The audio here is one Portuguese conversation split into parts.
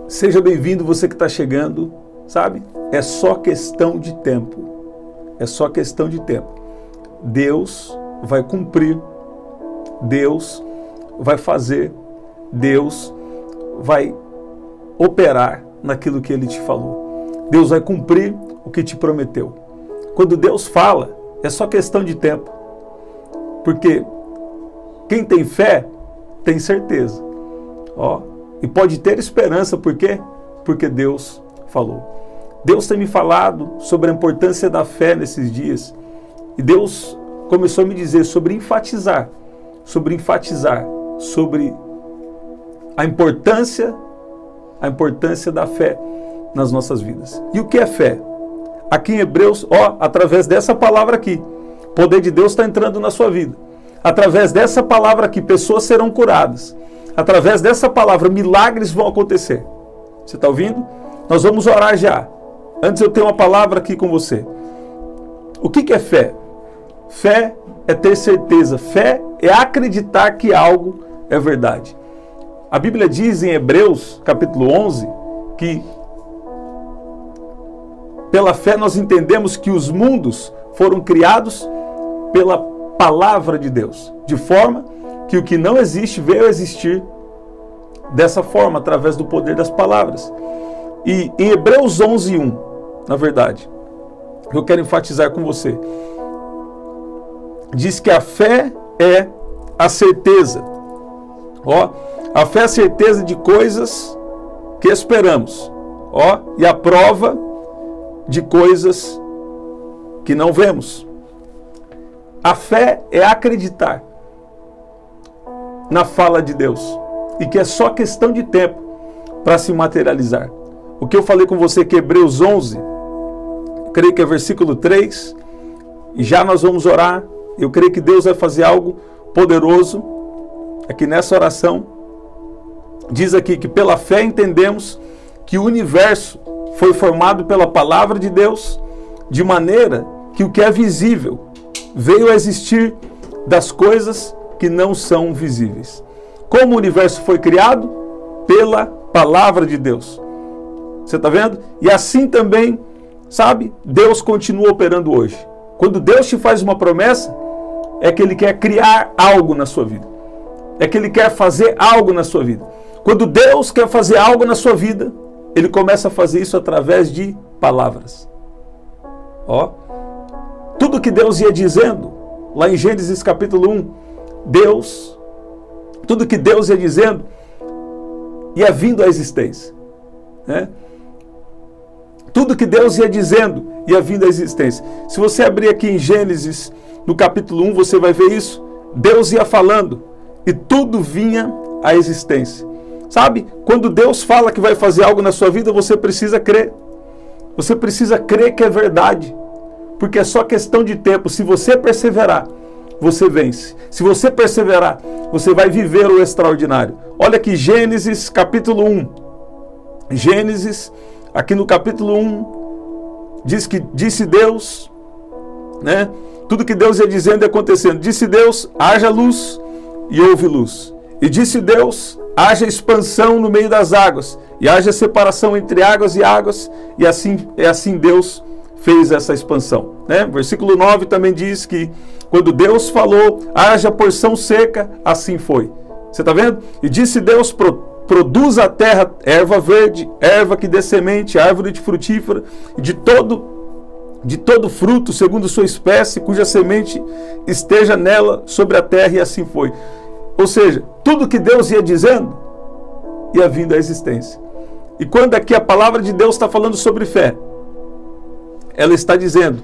Seja bem-vindo, você que está chegando, sabe? É só questão de tempo. É só questão de tempo. Deus vai cumprir, Deus vai fazer, Deus vai operar naquilo que Ele te falou. Deus vai cumprir o que te prometeu. Quando Deus fala, é só questão de tempo. Porque quem tem fé, tem certeza. E pode ter esperança, por quê? Porque Deus falou. Deus tem me falado sobre a importância da fé nesses dias. E Deus começou a me dizer sobre enfatizar sobre a importância da fé nas nossas vidas. E o que é fé? Aqui em Hebreus, através dessa palavra aqui, o poder de Deus está entrando na sua vida. Através dessa palavra aqui, pessoas serão curadas. Através dessa palavra, milagres vão acontecer. Você está ouvindo? Nós vamos orar já. Antes eu tenho uma palavra aqui com você. O que é fé? Fé é ter certeza. Fé é acreditar que algo é verdade. A Bíblia diz em Hebreus, capítulo 11, que pela fé nós entendemos que os mundos foram criados pela palavra de Deus, de forma que o que não existe veio a existir dessa forma, através do poder das palavras. E em Hebreus 11:1, na verdade, eu quero enfatizar com você, diz que a fé é a certeza. A fé é a certeza de coisas que esperamos. E a prova de coisas que não vemos. A fé é acreditar na fala de Deus e que é só questão de tempo para se materializar. O que eu falei com você que Hebreus 11, creio que é versículo 3, e já nós vamos orar. Eu creio que Deus vai fazer algo poderoso aqui nessa oração. Diz aqui que pela fé entendemos que o universo foi formado pela palavra de Deus, de maneira que o que é visível veio a existir das coisas que não são visíveis. Como o universo foi criado? Pela palavra de Deus. Você está vendo? E assim também, sabe, Deus continua operando hoje. Quando Deus te faz uma promessa, é que Ele quer criar algo na sua vida. É que Ele quer fazer algo na sua vida. Quando Deus quer fazer algo na sua vida, Ele começa a fazer isso através de palavras. Tudo que Deus ia dizendo, lá em Gênesis capítulo 1, tudo que Deus ia dizendo, ia vindo à existência. Tudo que Deus ia dizendo, ia vindo à existência. Se você abrir aqui em Gênesis, no capítulo 1, você vai ver isso. Deus ia falando e tudo vinha à existência. Sabe, quando Deus fala que vai fazer algo na sua vida, você precisa crer. Você precisa crer que é verdade. Porque é só questão de tempo. Se você perseverar, você vence. Se você perseverar, você vai viver o extraordinário. Olha aqui, Gênesis capítulo 1. Gênesis, aqui no capítulo 1, diz que disse Deus, tudo que Deus ia dizendo e acontecendo. Disse Deus, haja luz, e houve luz. E disse Deus, haja expansão no meio das águas, e haja separação entre águas, e assim Deus fez essa expansão. Versículo 9 também diz que quando Deus falou, haja porção seca, assim foi. Você está vendo? E disse Deus, produz a terra erva verde, erva que dê semente, árvore de frutífera, de todo fruto, segundo sua espécie, cuja semente esteja nela sobre a terra, e assim foi. Ou seja, tudo que Deus ia dizendo, ia vindo à existência. E quando aqui a palavra de Deus está falando sobre fé, ela está dizendo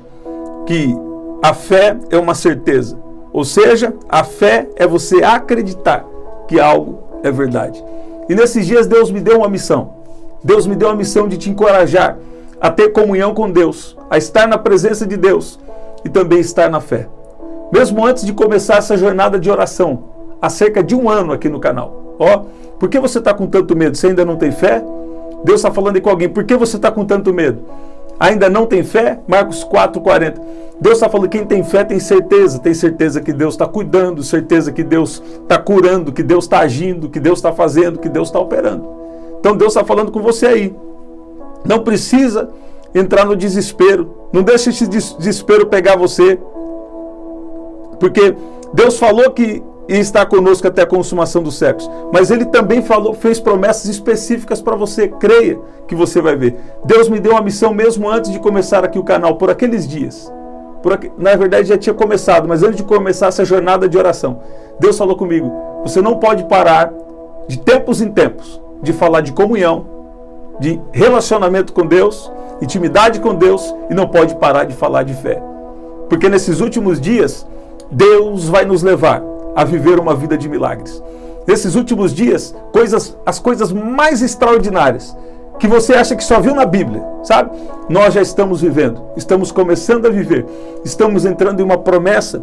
que a fé é uma certeza. Ou seja, a fé é você acreditar que algo é verdade. E nesses dias Deus me deu uma missão. Deus me deu a missão de te encorajar a ter comunhão com Deus, a estar na presença de Deus e também estar na fé. Mesmo antes de começar essa jornada de oração, há cerca de 1 ano aqui no canal. Por que você está com tanto medo? Você ainda não tem fé? Deus está falando aí com alguém. Por que você está com tanto medo? Ainda não tem fé? Marcos 4,40. Deus está falando que quem tem fé tem certeza que Deus está cuidando, certeza que Deus está curando, que Deus está agindo, que Deus está fazendo, que Deus está operando. Então Deus está falando com você aí. Não precisa entrar no desespero. Não deixe esse desespero pegar você. Porque Deus falou que ia estar conosco até a consumação dos séculos. Mas Ele também fez promessas específicas para você. Creia que você vai ver. Deus me deu uma missão mesmo antes de começar aqui o canal, por aqueles dias. Na verdade já tinha começado, mas antes de começar essa jornada de oração, Deus falou comigo: você não pode parar de tempos em tempos de falar de comunhão, de relacionamento com Deus, intimidade com Deus, e não pode parar de falar de fé. Porque nesses últimos dias, Deus vai nos levar a viver uma vida de milagres. Nesses últimos dias, as coisas mais extraordinárias que você acha que só viu na Bíblia, sabe? Nós já estamos vivendo, estamos começando a viver, estamos entrando em uma promessa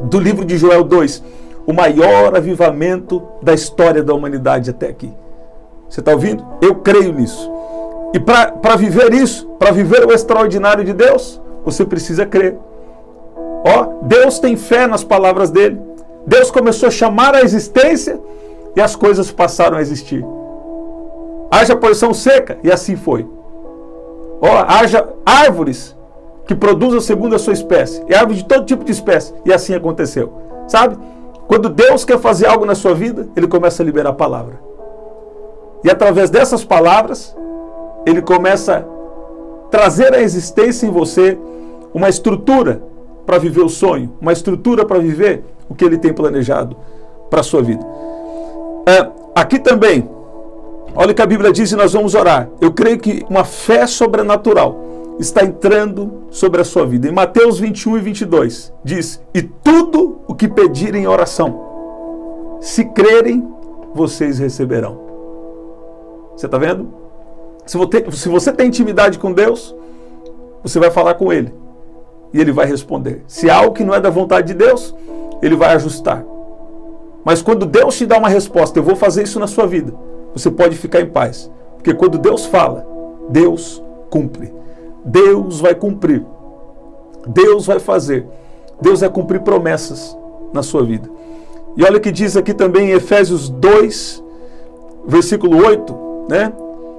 do livro de Joel 2, o maior avivamento da história da humanidade até aqui. Você está ouvindo? Eu creio nisso. E para viver isso, para viver o extraordinário de Deus, você precisa crer. Deus tem fé nas palavras dele. Deus começou a chamar a existência e as coisas passaram a existir. Haja porção seca, e assim foi. Haja árvores que produzam segundo a sua espécie, e árvores de todo tipo de espécie, e assim aconteceu. Sabe? Quando Deus quer fazer algo na sua vida, Ele começa a liberar a palavra. E através dessas palavras, Ele começa a trazer à existência em você uma estrutura para viver o sonho, uma estrutura para viver o que Ele tem planejado para a sua vida. Aqui também, olha o que a Bíblia diz e nós vamos orar. Eu creio que uma fé sobrenatural está entrando sobre a sua vida. Em Mateus 21 e 22 diz: e tudo o que pedirem em oração, se crerem, vocês receberão. Você está vendo? Se você tem intimidade com Deus, você vai falar com Ele e Ele vai responder. Se há algo que não é da vontade de Deus, Ele vai ajustar. Mas quando Deus te dá uma resposta: eu vou fazer isso na sua vida, você pode ficar em paz. Porque quando Deus fala, Deus cumpre. Deus vai cumprir. Deus vai fazer. Deus vai cumprir promessas na sua vida. E olha o que diz aqui também em Efésios 2, versículo 8, né?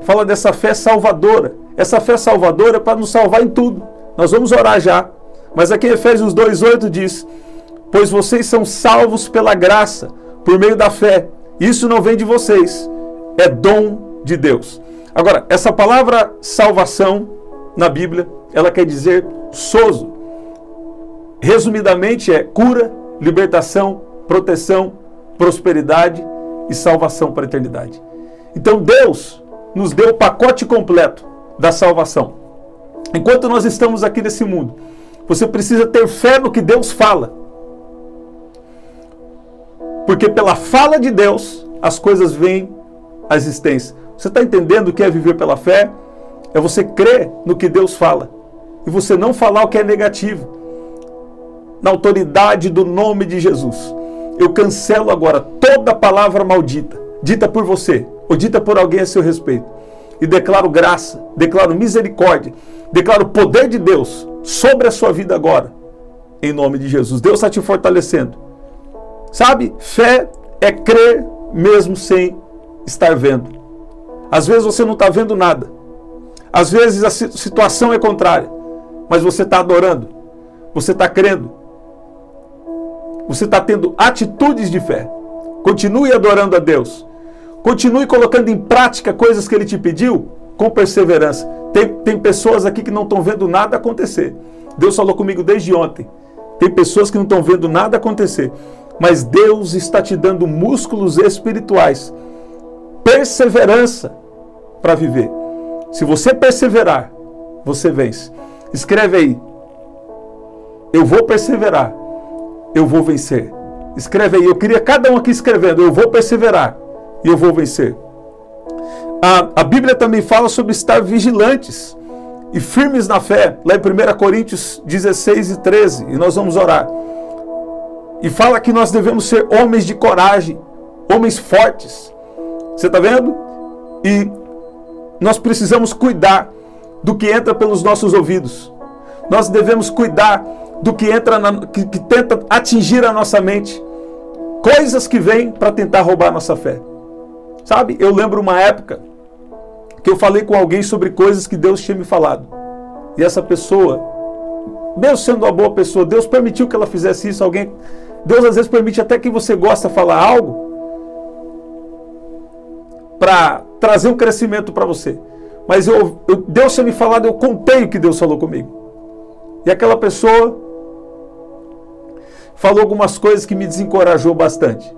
Fala dessa fé salvadora. Essa fé salvadora é para nos salvar em tudo. Nós vamos orar já. Mas aqui em Efésios 2:8 diz: pois vocês são salvos pela graça, por meio da fé. Isso não vem de vocês, é dom de Deus. Agora, essa palavra salvação na Bíblia, ela quer dizer sozo. Resumidamente é cura, libertação, proteção, prosperidade e salvação para a eternidade. Então Deus nos deu o pacote completo da salvação. Enquanto nós estamos aqui nesse mundo, você precisa ter fé no que Deus fala. Porque pela fala de Deus, as coisas vêm à existência. Você está entendendo o que é viver pela fé? É você crer no que Deus fala. E você não falar o que é negativo. Na autoridade do nome de Jesus, eu cancelo agora toda palavra maldita, dita por você, ou dita por alguém a seu respeito. E declaro graça, declaro misericórdia, declaro o poder de Deus sobre a sua vida agora. Em nome de Jesus. Deus está te fortalecendo. Sabe? Fé é crer mesmo sem estar vendo. Às vezes você não está vendo nada. Às vezes a situação é contrária. Mas você está adorando. Você está crendo. Você está tendo atitudes de fé. Continue adorando a Deus. Continue colocando em prática coisas que Ele te pediu com perseverança. Tem pessoas aqui que não estão vendo nada acontecer. Deus falou comigo desde ontem. Tem pessoas que não estão vendo nada acontecer. Mas Deus está te dando músculos espirituais. Perseverança para viver. Se você perseverar, você vence. Escreve aí: eu vou perseverar, eu vou vencer. Escreve aí. Eu queria cada um aqui escrevendo: eu vou perseverar e eu vou vencer. A Bíblia também fala sobre estar vigilantes e firmes na fé, lá em 1 Coríntios 16 e 13, e nós vamos orar. E fala que nós devemos ser homens de coragem, homens fortes. Você está vendo? E nós precisamos cuidar do que entra pelos nossos ouvidos. Nós devemos cuidar do que entra, que tenta atingir a nossa mente. Coisas que vêm para tentar roubar a nossa fé. Sabe? Eu lembro uma época que eu falei com alguém sobre coisas que Deus tinha me falado. E essa pessoa, mesmo sendo uma boa pessoa, Deus permitiu que ela fizesse isso. Deus às vezes permite até que você gosta de falar algo para trazer um crescimento para você. Mas Deus tinha me falado, eu contei o que Deus falou comigo. E aquela pessoa falou algumas coisas que me desencorajou bastante.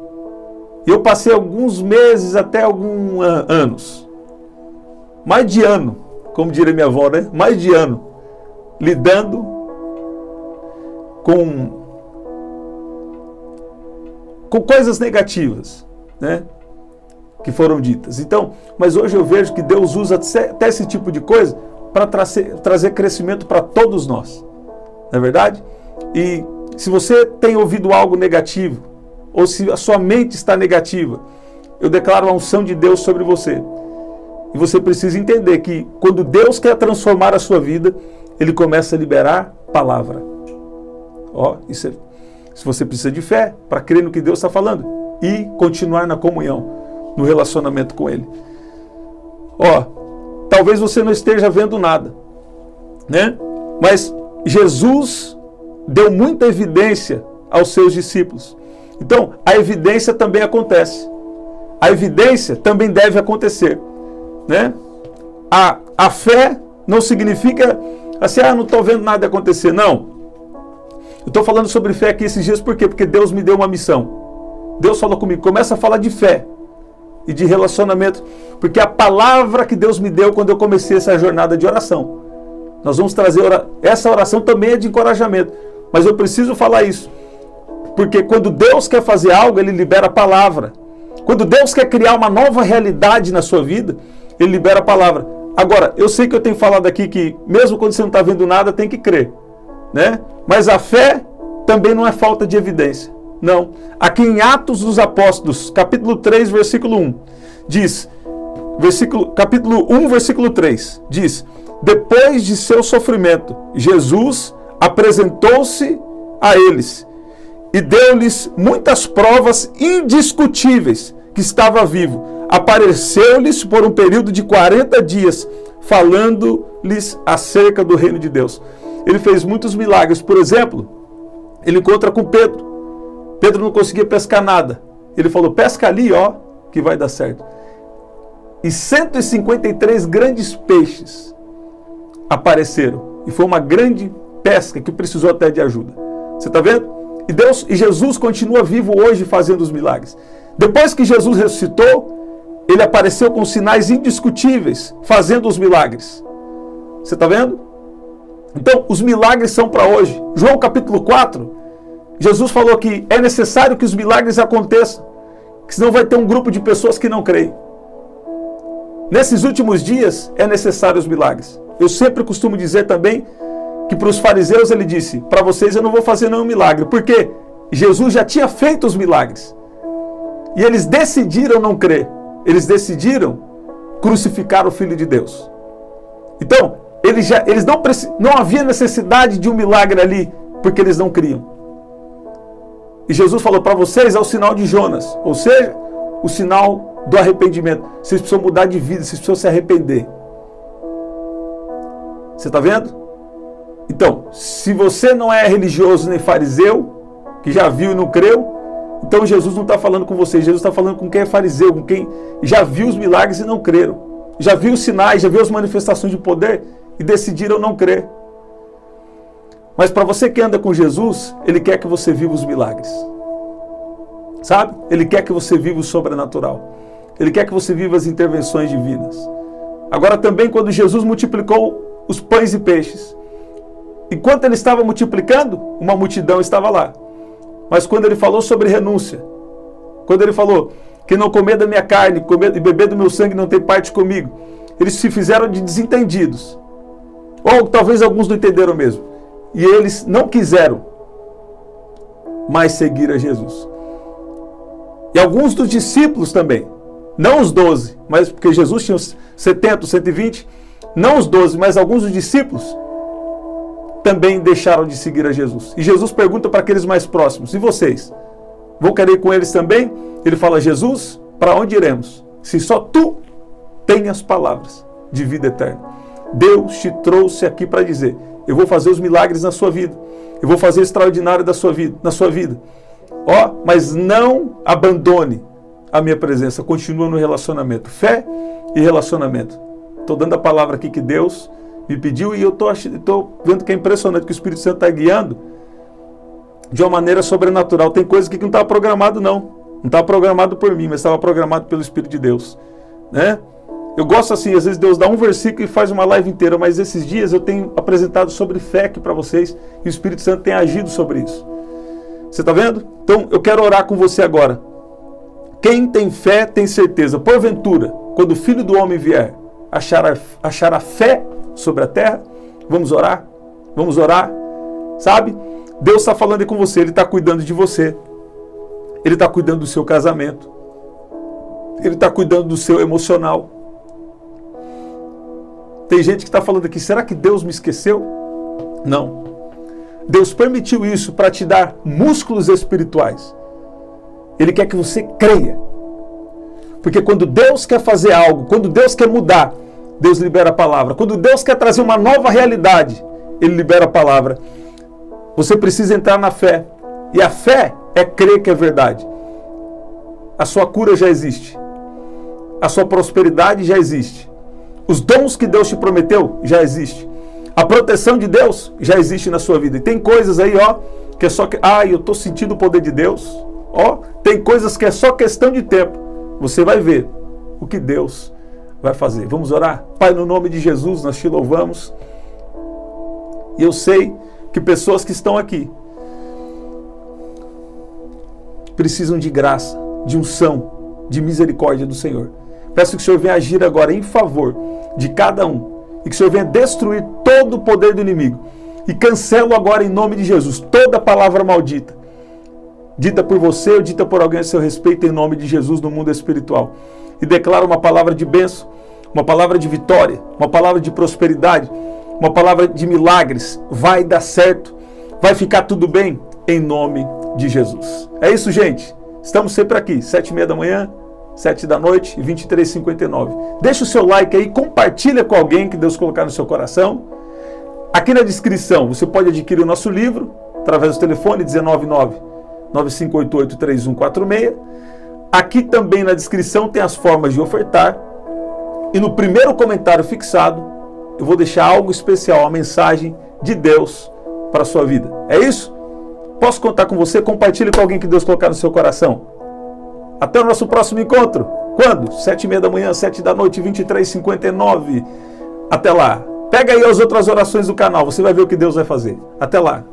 E eu passei alguns meses, até alguns anos, mais de ano, como diria minha avó, né? Mais de ano, lidando com coisas negativas, né? Que foram ditas. Então, mas hoje eu vejo que Deus usa até esse tipo de coisa para trazer crescimento para todos nós. Não é verdade? E se você tem ouvido algo negativo, ou se a sua mente está negativa, eu declaro a unção de Deus sobre você. E você precisa entender que quando Deus quer transformar a sua vida, Ele começa a liberar palavra. Se você precisa de fé para crer no que Deus está falando e continuar na comunhão, no relacionamento com Ele. Talvez você não esteja vendo nada, né? Mas Jesus deu muita evidência aos seus discípulos. Então, a evidência também acontece. A evidência também deve acontecer, né? A fé não significa assim, não estou vendo nada acontecer. Não. Eu estou falando sobre fé aqui esses dias, por quê? Porque Deus me deu uma missão. Deus falou comigo, começa a falar de fé e de relacionamento, porque a palavra que Deus me deu quando eu comecei essa jornada de oração. Nós vamos trazer, essa oração também é de encorajamento, mas eu preciso falar isso, porque quando Deus quer fazer algo, Ele libera a palavra. Quando Deus quer criar uma nova realidade na sua vida, Ele libera a palavra. Agora, eu sei que eu tenho falado aqui que mesmo quando você não está vendo nada, tem que crer, né? Mas a fé também não é falta de evidência. Não. Aqui em Atos dos Apóstolos, capítulo 3, versículo 1, diz, capítulo 1, versículo 3, diz: depois de seu sofrimento, Jesus apresentou-se a eles e deu-lhes muitas provas indiscutíveis que estava vivo. Apareceu-lhes por um período de 40 dias, falando-lhes acerca do reino de Deus. Ele fez muitos milagres. Por exemplo, ele encontra com Pedro. Pedro não conseguia pescar nada. Ele falou, pesca ali, que vai dar certo. E 153 grandes peixes apareceram. E foi uma grande pesca que precisou até de ajuda. Você está vendo? E Jesus continua vivo hoje fazendo os milagres. Depois que Jesus ressuscitou, Ele apareceu com sinais indiscutíveis, fazendo os milagres. Você está vendo? Então, os milagres são para hoje. João capítulo 4, Jesus falou que é necessário que os milagres aconteçam, que senão vai ter um grupo de pessoas que não creem. Nesses últimos dias é necessário os milagres. Eu sempre costumo dizer também que para os fariseus Ele disse, para vocês eu não vou fazer nenhum milagre, porque Jesus já tinha feito os milagres. E eles decidiram não crer. Eles decidiram crucificar o Filho de Deus. Então, eles não havia necessidade de um milagre ali, porque eles não criam. E Jesus falou, para vocês é o sinal de Jonas, ou seja, o sinal do arrependimento. Vocês precisam mudar de vida, vocês precisam se arrepender. Você está vendo? Então, se você não é religioso nem fariseu, que já viu e não creu, então Jesus não está falando com você. Jesus está falando com quem é fariseu, com quem já viu os milagres e não creram. Já viu os sinais, já viu as manifestações de poder e decidiram não crer. Mas para você que anda com Jesus, Ele quer que você viva os milagres. Sabe? Ele quer que você viva o sobrenatural. Ele quer que você viva as intervenções divinas. Agora também quando Jesus multiplicou os pães e peixes, enquanto Ele estava multiplicando, uma multidão estava lá. Mas quando Ele falou sobre renúncia, quando Ele falou que não comer da minha carne, comer e beber do meu sangue não tem parte comigo, eles se fizeram de desentendidos. Ou talvez alguns não entenderam mesmo. E eles não quiseram mais seguir a Jesus. E alguns dos discípulos também, não os 12, mas porque Jesus tinha 70, 120, não os 12, mas alguns dos discípulos também deixaram de seguir a Jesus. E Jesus pergunta para aqueles mais próximos, e vocês? Vão querer ir com eles também? Ele fala, Jesus, para onde iremos? Se só tu tens as palavras de vida eterna. Deus te trouxe aqui para dizer: eu vou fazer os milagres na sua vida, eu vou fazer o extraordinário na sua vida. Ó, mas não abandone a minha presença, continua no relacionamento. Fé e relacionamento. Estou dando a palavra aqui que Deus me pediu e eu estou vendo que é impressionante que o Espírito Santo está guiando de uma maneira sobrenatural. Tem coisa aqui que não estava programado, não. Não estava programado por mim, mas estava programado pelo Espírito de Deus, né? Eu gosto assim, às vezes Deus dá um versículo e faz uma live inteira, mas esses dias eu tenho apresentado sobre fé aqui para vocês e o Espírito Santo tem agido sobre isso. Você está vendo? Então eu quero orar com você agora. Quem tem fé tem certeza. Porventura, quando o Filho do Homem vier, achará fé sobre a terra? Vamos orar? Vamos orar? Sabe? Deus está falando aí com você, Ele está cuidando de você. Ele está cuidando do seu casamento. Ele está cuidando do seu emocional. Tem gente que está falando aqui, será que Deus me esqueceu? Não. Deus permitiu isso para te dar músculos espirituais. Ele quer que você creia. Porque quando Deus quer fazer algo, quando Deus quer mudar, Deus libera a palavra. Quando Deus quer trazer uma nova realidade, Ele libera a palavra. Você precisa entrar na fé. E a fé é crer que é verdade. A sua cura já existe. A sua prosperidade já existe. Os dons que Deus te prometeu já existem. A proteção de Deus já existe na sua vida. E tem coisas aí, ó, que é só que... eu estou sentindo o poder de Deus. Ó, tem coisas que é só questão de tempo. Você vai ver o que Deus vai fazer. Vamos orar? Pai, no nome de Jesus, nós te louvamos. E eu sei que pessoas que estão aqui precisam de graça, de unção, de misericórdia do Senhor. Peço que o Senhor venha agir agora em favor de cada um. E que o Senhor venha destruir todo o poder do inimigo. E cancelo agora em nome de Jesus toda palavra maldita, dita por você ou dita por alguém a seu respeito, em nome de Jesus, no mundo espiritual. E declaro uma palavra de bênção, uma palavra de vitória, uma palavra de prosperidade, uma palavra de milagres. Vai dar certo, vai ficar tudo bem, em nome de Jesus. É isso, gente. Estamos sempre aqui, 7h30 da manhã, 7 da noite e 23h59. Deixa o seu like aí, compartilha com alguém que Deus colocar no seu coração. Aqui na descrição você pode adquirir o nosso livro através do telefone 199-9588-3146. Aqui também na descrição tem as formas de ofertar. E no primeiro comentário fixado eu vou deixar algo especial, a mensagem de Deus para a sua vida. É isso? Posso contar com você? Compartilhe com alguém que Deus colocar no seu coração. Até o nosso próximo encontro. Quando? 7h30 da manhã, 7 da noite, 23h59. Até lá. Pega aí as outras orações do canal. Você vai ver o que Deus vai fazer. Até lá.